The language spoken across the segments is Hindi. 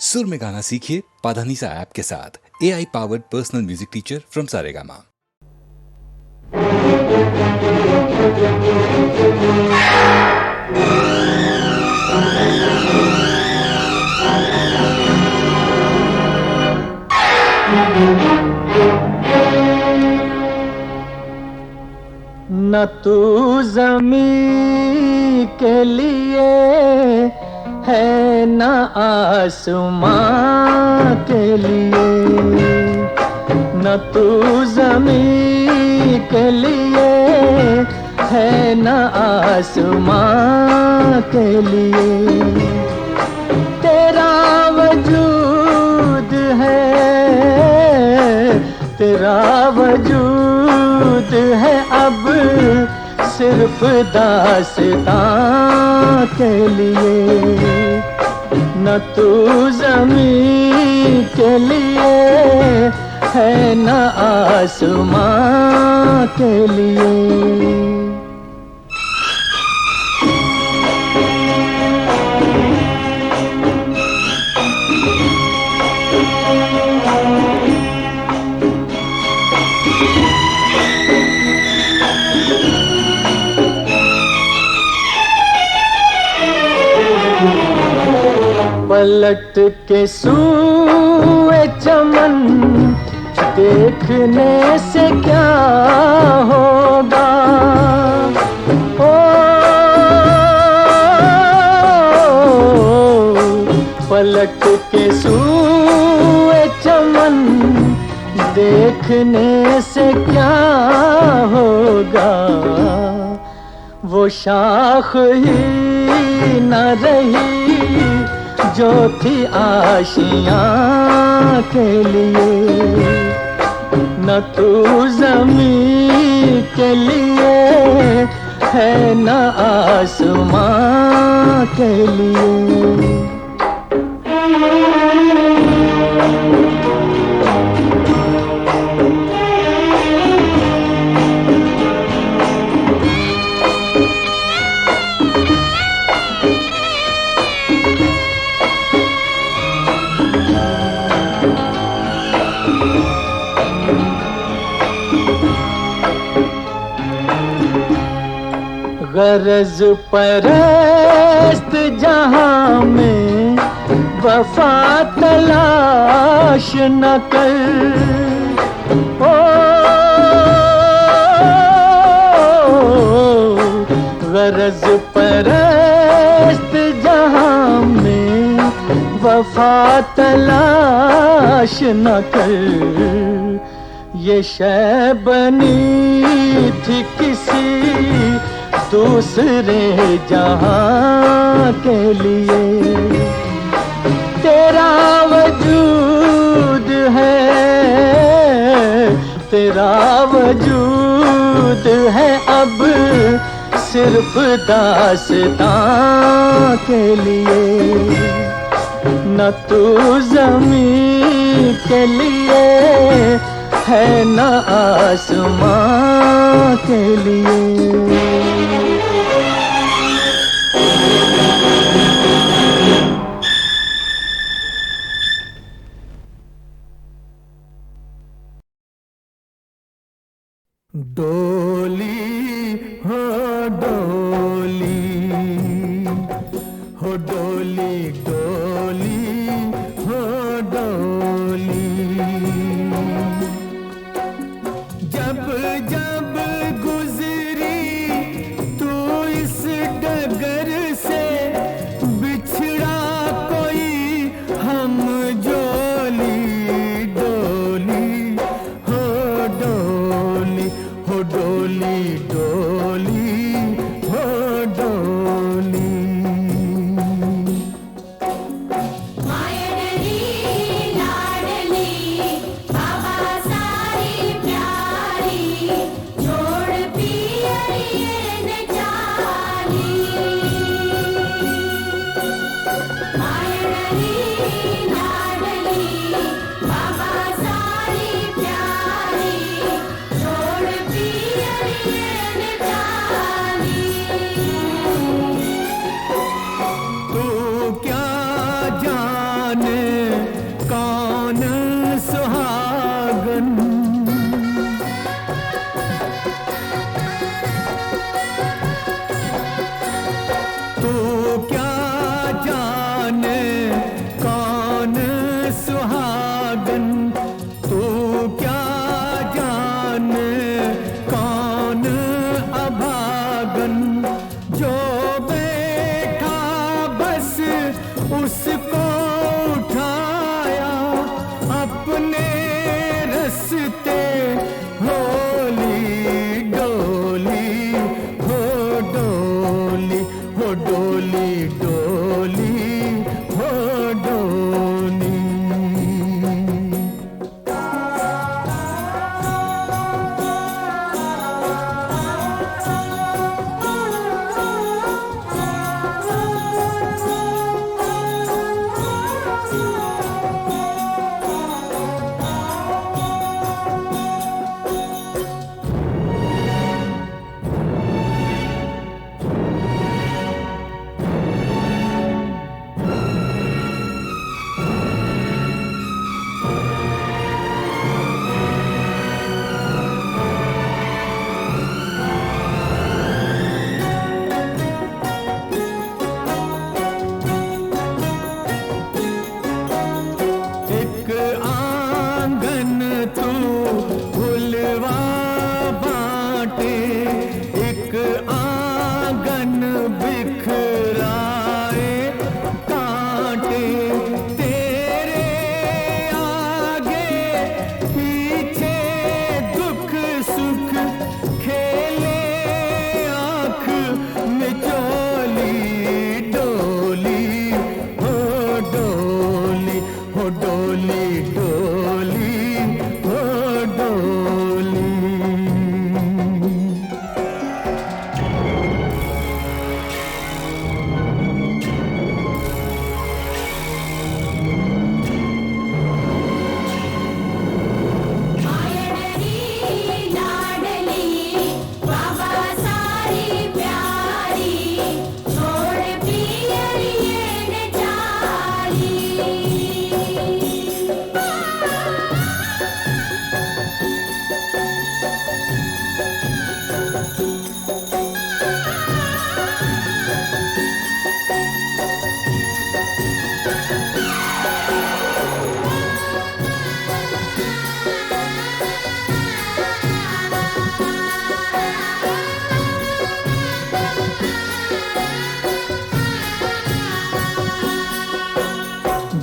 सुर में गाना सीखिए पाधानीसा ऐप के साथ। AI powered personal music teacher from Saregama. न तू ज़मीं के लिए है न आसमां के लिए, न तू ज़मीं के लिए है न आसमां के लिए। तेरा वजूद है, तेरा वजूद है अब सिर्फ दास्तां के लिए। न तू ज़मीं के लिए है न आसमां के लिए। पलट के सूए चमन देखने से क्या होगा, ओ पलट के सूए चमन देखने से क्या होगा। वो शाख ही न रही जो थी आशियाँ के लिए। न तू ज़मीं के लिए है न आसमां के लिए। गरज परस्त जहां में वफा तलाश न कर, ओ गरज परस्त जहां में वफा तलाश न कर। ये शय बनी थी किसी दूसरे जहां के लिए। तेरा वजूद है, तेरा वजूद है अब सिर्फ दास्तां के लिए। न तू ज़मीं के लिए है न आसमां के लिए। डोली हो डोली, हो डोली डोली हो डोली। जब जब गुजरी तू इस डगर से, बिछड़ा कोई हम जोली। डोली हो डोली, हो डोली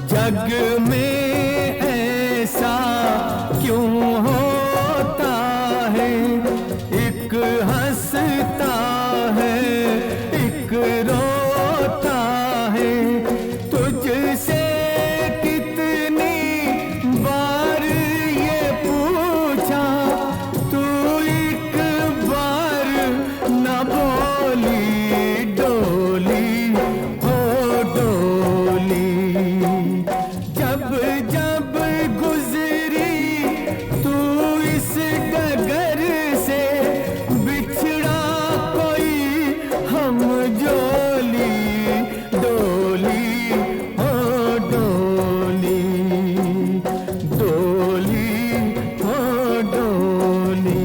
जग में ऐसा क्यों होता है, एक हंसता है एक रोता है। तुझसे कितनी बार ये पूछा, तू एक बार न बोली डोली हो डोली। जब जब गुजरी तू इस डगर से, बिछड़ा कोई हम जोली डोली हो डोली डोली हो डोली।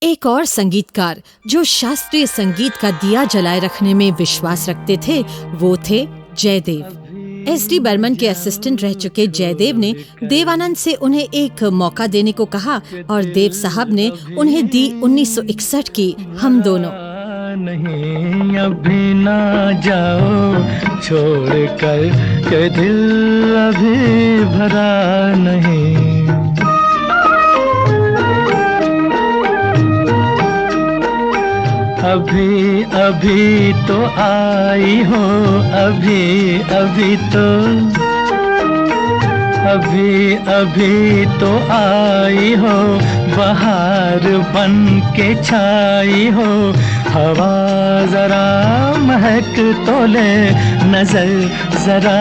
एक और संगीतकार जो शास्त्रीय संगीत का दिया जलाए रखने में विश्वास रखते थे वो थे जयदेव। एस.डी. बर्मन के असिस्टेंट रह चुके जयदेव ने देवानंद से उन्हें एक मौका देने को कहा और देव साहब ने उन्हें दी 1961 की हम दोनों। नहीं अभी ना जाओ छोड़ कर के दिल अभी भरा नहीं। अभी अभी तो आई हो, अभी अभी तो, अभी अभी तो आई हो, बहार बन के छाई हो। हवा जरा महक तो ले, नजर जरा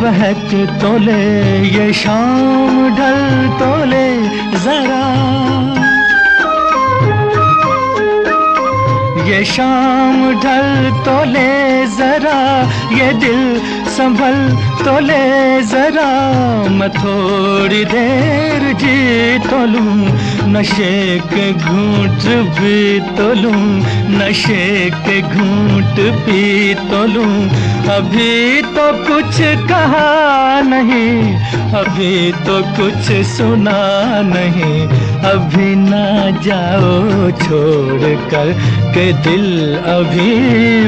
बहक तो ले, ये शाम ढल तो ले जरा, ये शाम ढल तो ले जरा, ये दिल संभल तो ले जरा। मैं थोड़ी देर जी तो लूं, नशे के घूंट भी तो लूं, नशे के घूंट भी तो लूं। अभी तो कुछ कहा नहीं, अभी तो कुछ सुना नहीं। अभी ना जाओ छोड़ कर के दिल अभी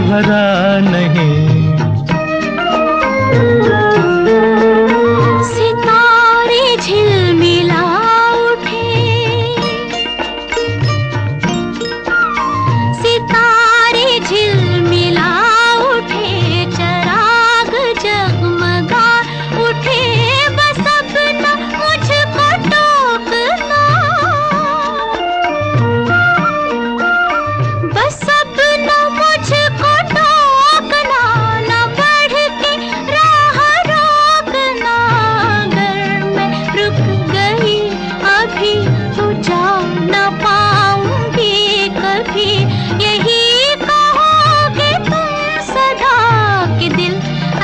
भरा नहीं। सितारे झिलमिला उठे, सितारे झिलमिला उठे, चराग जगमगा उठे। बस अब न मुझको टोकना, बस अब न मुझको टोकना, न बढ़ के राह रोकना। अगर मैं रुक गई अभी तो जा न पाऊंगी कभी। यही कहोगे तुम सदा कि दिल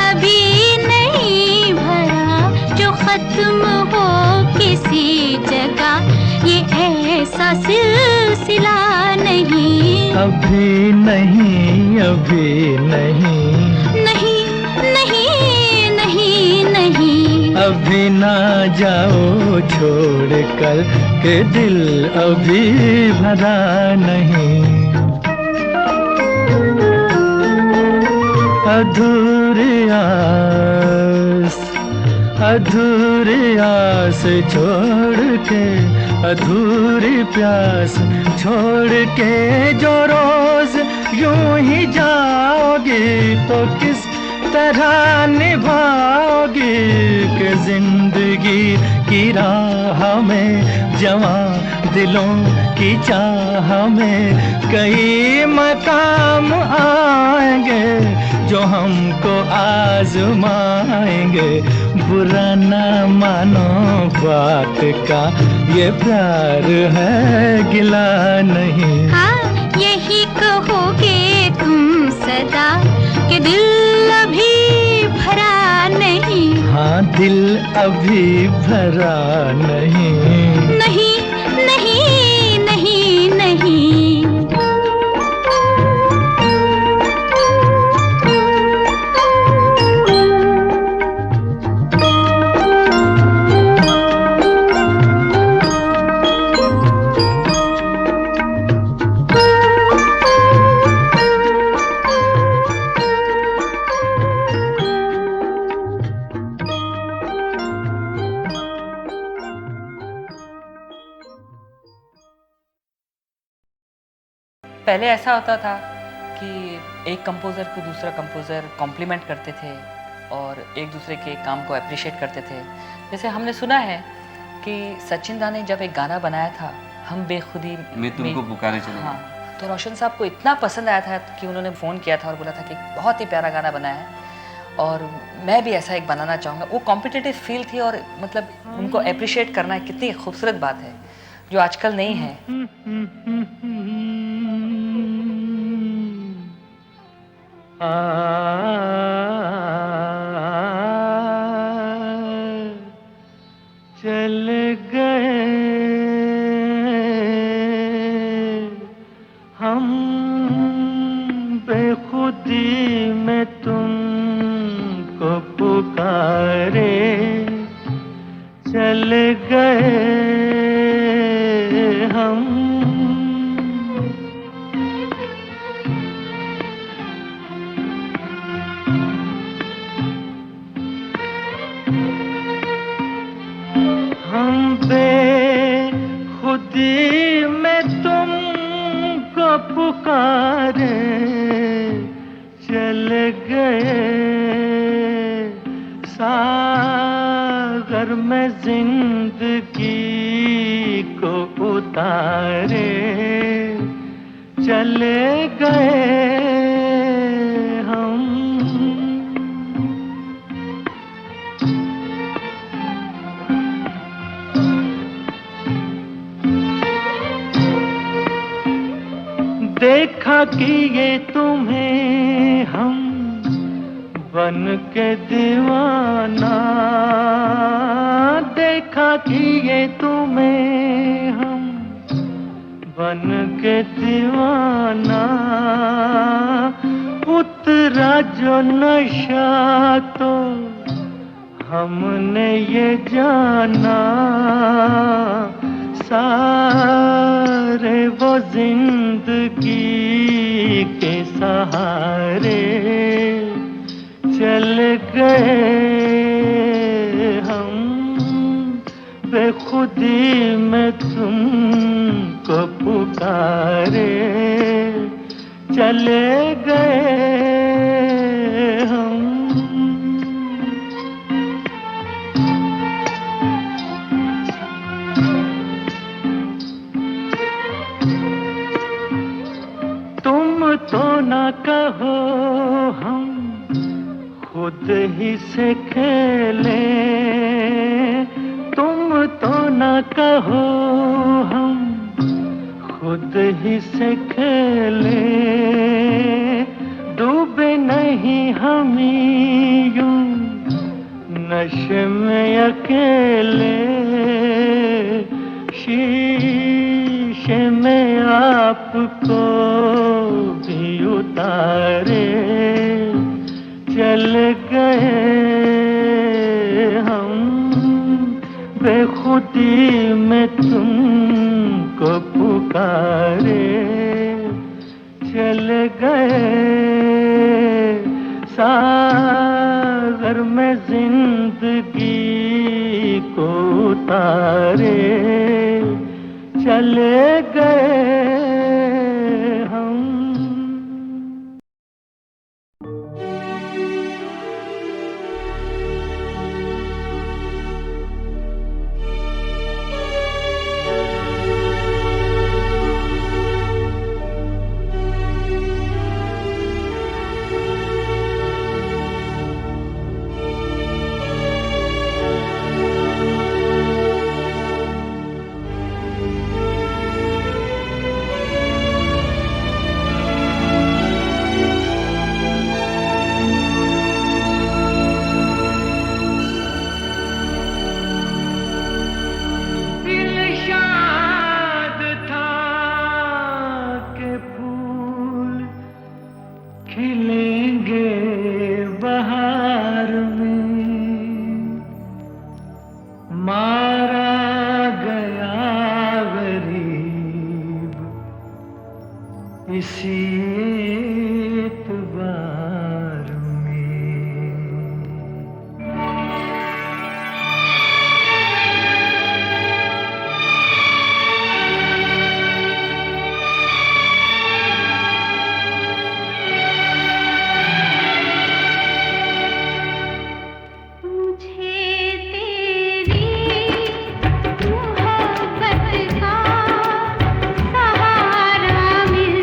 अभी नहीं भरा, जो खत्म हो किसी जगह ये ऐसा सिलसिला नहीं। अभी नहीं, अभी नहीं, नहीं नहीं नहीं नहीं। अभी ना जाओ छोड़ कर के दिल अभी भरा नहीं। अधूरी आस, अधूरी आस छोड़ के, अधूरी प्यास छोड़ के जो रोज यूं ही जाओगी तो किस तरह निभाओगी कि जिंदगी की राह में जवां दिलों की चाह में कई मकाम आएंगे जो हमको आजमाएंगे। बुरा ना मानो बात का, ये प्यार है गिला नहीं। हाँ यही कहोगे तुम सदा कि दिल अभी भरा नहीं। हाँ दिल अभी भरा नहीं। नहीं नहीं नहीं नहीं। पहले ऐसा होता था कि एक कंपोज़र को दूसरा कंपोज़र कॉम्प्लीमेंट करते थे और एक दूसरे के काम को अप्रिशिएट करते थे। जैसे हमने सुना है कि सचिन दा ने जब एक गाना बनाया था हम बेखुदी मैं तुमको पुकारे चले। हाँ, तो रोशन साहब को इतना पसंद आया था कि उन्होंने फ़ोन किया था और बोला था कि बहुत ही प्यारा गाना बनाया है और मैं भी ऐसा एक बनाना चाहूँगा। वो कॉम्पिटिटिव फील थी और मतलब उनको अप्रिशिएट करना कितनी खूबसूरत बात है जो आजकल नहीं है। चल गए हम बेखुदी में तुमको पुकारे। चल गए हम बेखुदी में तुमको पुकारे। चल गए सागर में जिंदगी को उतारे। चले गए हम देखा कि ये तुम्हें हम बन के दीवाना। देखा कि ये तुम्हें हम बन के दीवाना। उतरा जो नशा तो हमने ये जाना। सारे वो जिंदगी के सहारे चल गए हम। बेखुदी में तुमको पुकारे। चले गए हम। तो ना कहो हम खुद ही से खेले। तुम तो ना कहो हम खुद ही से खेले। डूबे नहीं हम यूं नशे में अकेले। शीशे में आपको भी उतारे। चल गए हम बेखुदी में तुमको पुकारे। चल गए सागर में जिंदगी को उतारे। चले गए हम। प्यार में मारा गया गरीब इसी एतबार में। मुझे तेरी मोहब्बत का सहारा मिल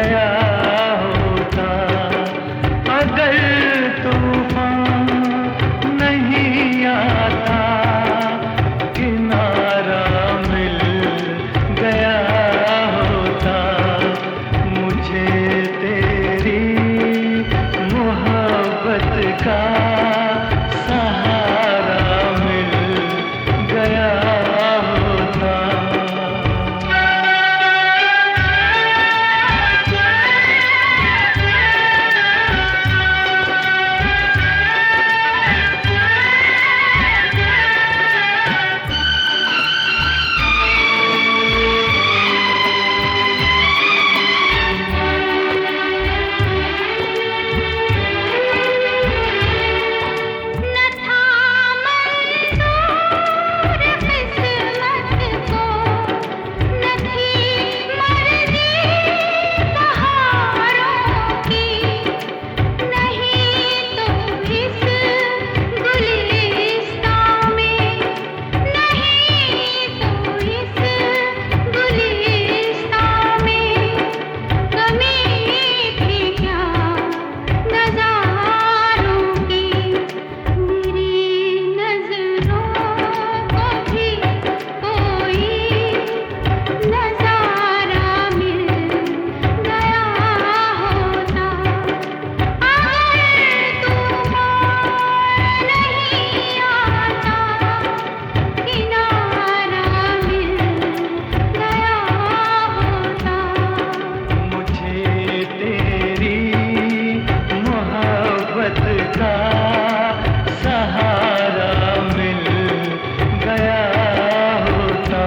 गया होता, अगर तूफान नहीं आता, किनारा मिल गया होता, मुझे तेरी मोहब्बत का सहारा मिल गया होता। न था मंजूर किस्मत को, न थी मर्जी बहारों की, नहीं तो इस गुलिस्तां में, नहीं तो इस गुलिस्तां में, कमी थी क्या नज़ारों की, मेरी नज़रों को भी कोई नज़ारा मिल गया होता, अगर तूफान नहीं आता, किनारा मिल गया होता। मुझे तेरी मोहब्बत का सहारा मिल गया होता।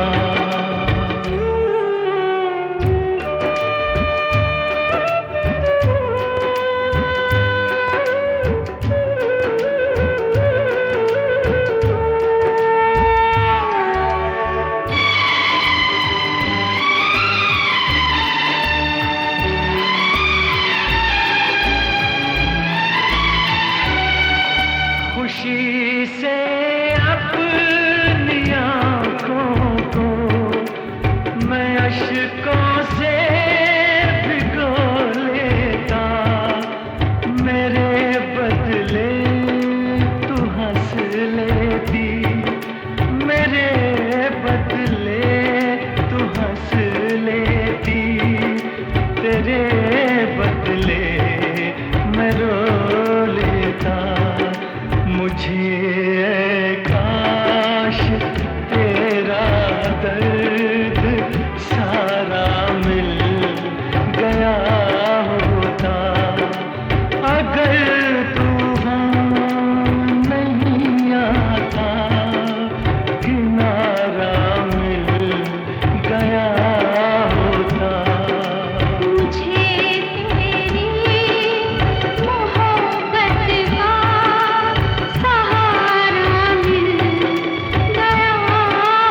खुशी से अपनी आँखों को मैं अश्कों से भिगो लेता, मेरे बदले तू हंस लेती, मेरे बदले तू हंस लेती, तेरे बदले मैं रो लेता। मुझे काश तेरा दर्द सारा मिल गया होता, अगर तूफान नहीं आता, किनारा मिल गया होता। मुझे तेरी मोहब्बत का सहारा मिल गया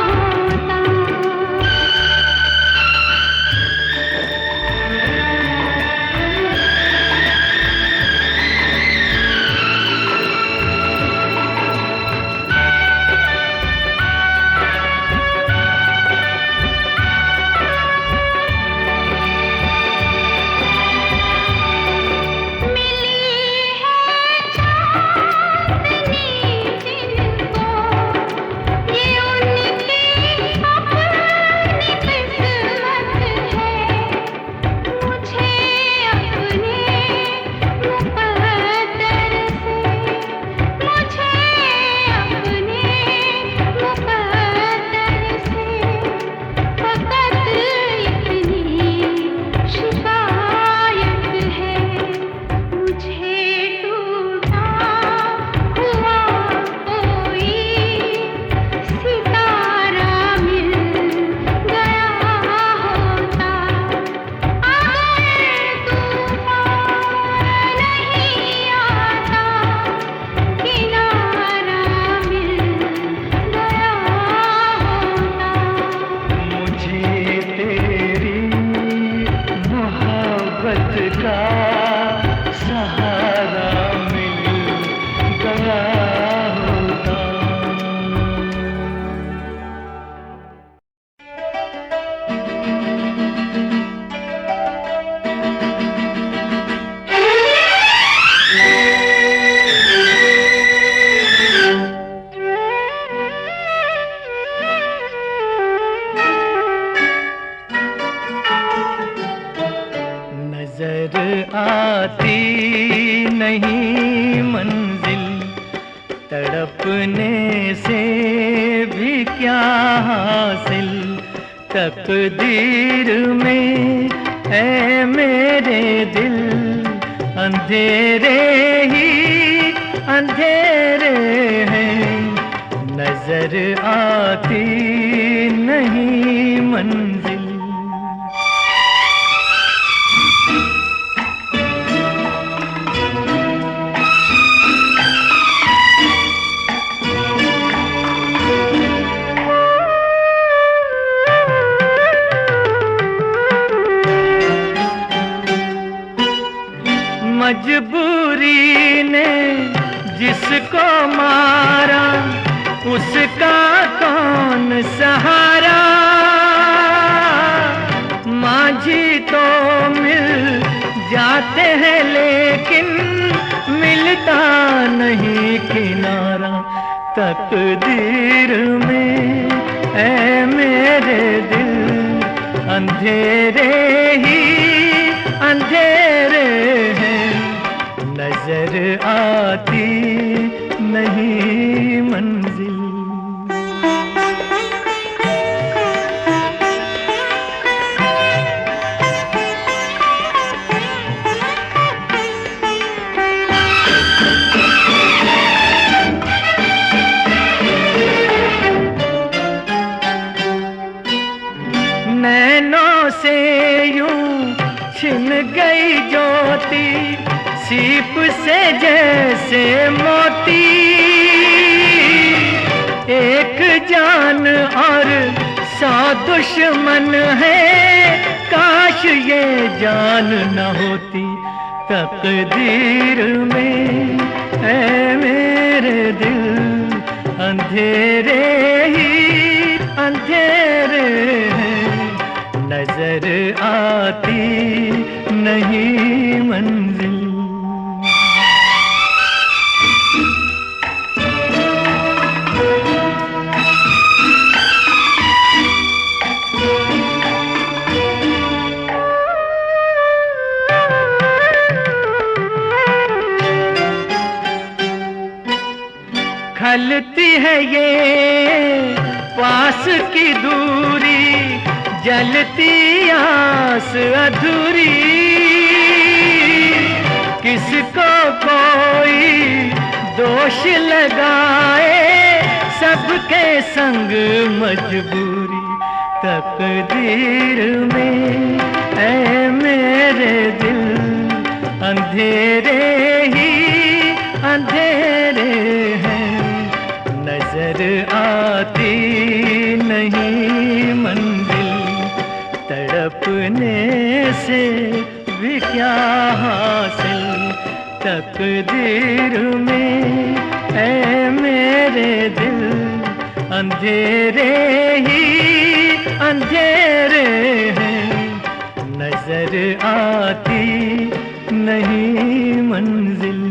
होता। मिली है चांदनी जिनको, ये उनकी अपनी किस्मत है, मुझे अपने मुक़द्दर से, मुझे अपने मुक़द्दर से फ़क़त इतनी शिकायत है, मुझे टूटा हुआ कोई सितारा मिल गया होता, अगर तूफान नहीं आता, किनारा मिल गया होता। मुझे तेरी मोहब्बत का सहारा मिल गया होता। नजर आती नहीं मंजिल, तड़पने से भी क्या हासिल, तकदीर में है मेरे दिल, अंधेरे ही अंधेरे हैं, नजर आती नहीं मंजिल। मजबूरी ने जिसको मारा, उसका कौन सहारा, माझी तो मिल जाते हैं लेकिन मिलता नहीं किनारा, तकदीर में है मेरे दिल, अंधेरे ही अंधेरे हैं, नजर आती नहीं मंजिल। नैनों से यूं छिन गई ज्योति, सीप से जैसे मोती, एक जान और 100 दुश्मन है, काश ये जान न होती, तकदीर में है मेरे दिल, अंधेरे ही अंधेरे हैं, नजर आती नहीं मंजिल। खलती है ये पास की दूरी, जलती आस अधूरी, किसको कोई दोष लगाए, सबके संग मजबूरी, तकदीर में है मेरे दिल, अंधेरे ही अंधेरे हैं, नजर आती नहीं मंजिल, तड़पने से भी क्या हासिल, तकदीर में है मेरे दिल, अंधेरे ही अंधेरे हैं, नजर आती नहीं मंजिल।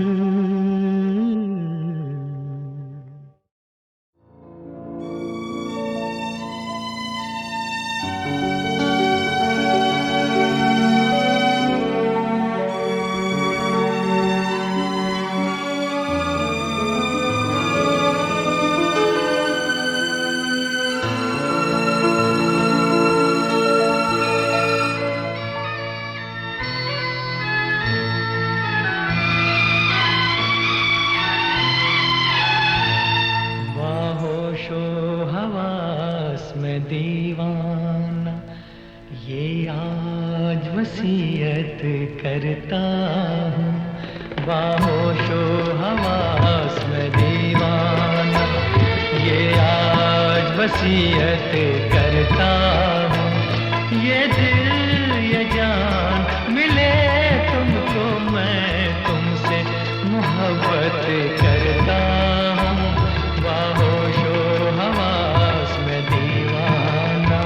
दीवाना ये आज वसीयत करता हूँ, बाहोशो हवास में दीवाना ये आज वसीयत करता हूँ, ये दिल ये जान मिले तुमको, मैं तुमसे मोहब्बत करता हूँ, बाहोशो हवास में दीवाना।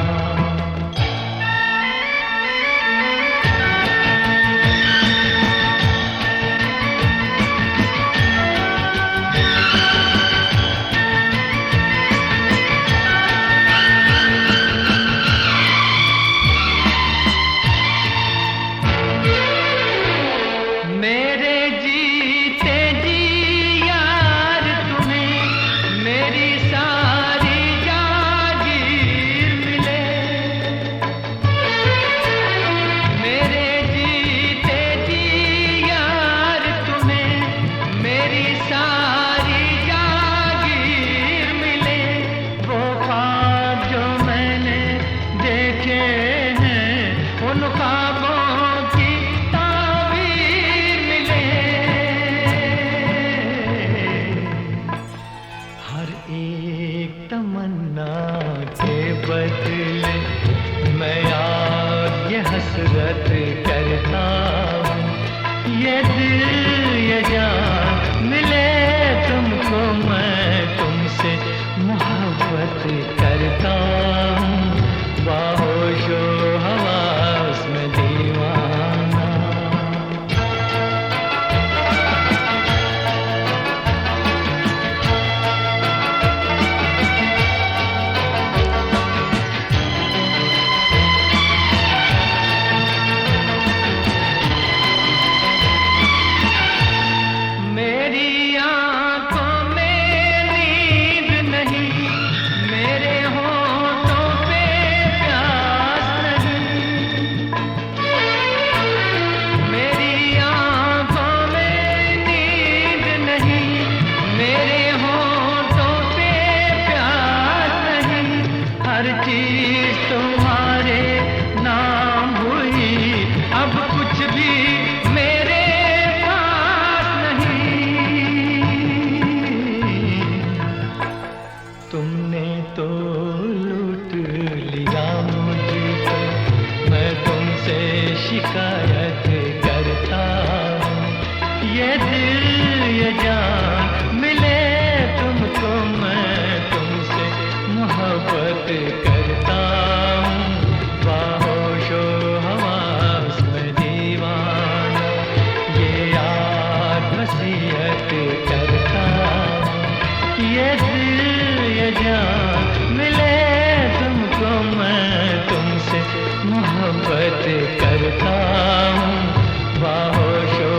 दिल ये जान मिले तुमको मैं तुमसे मोहब्बत करता हूँ बाहोशो हवास में दीवाना ये याद वसीयत करता हूँ ये दिल ये जान मिले तुमको मैं तुमसे मोहब्बत करता हूँ बाहोशो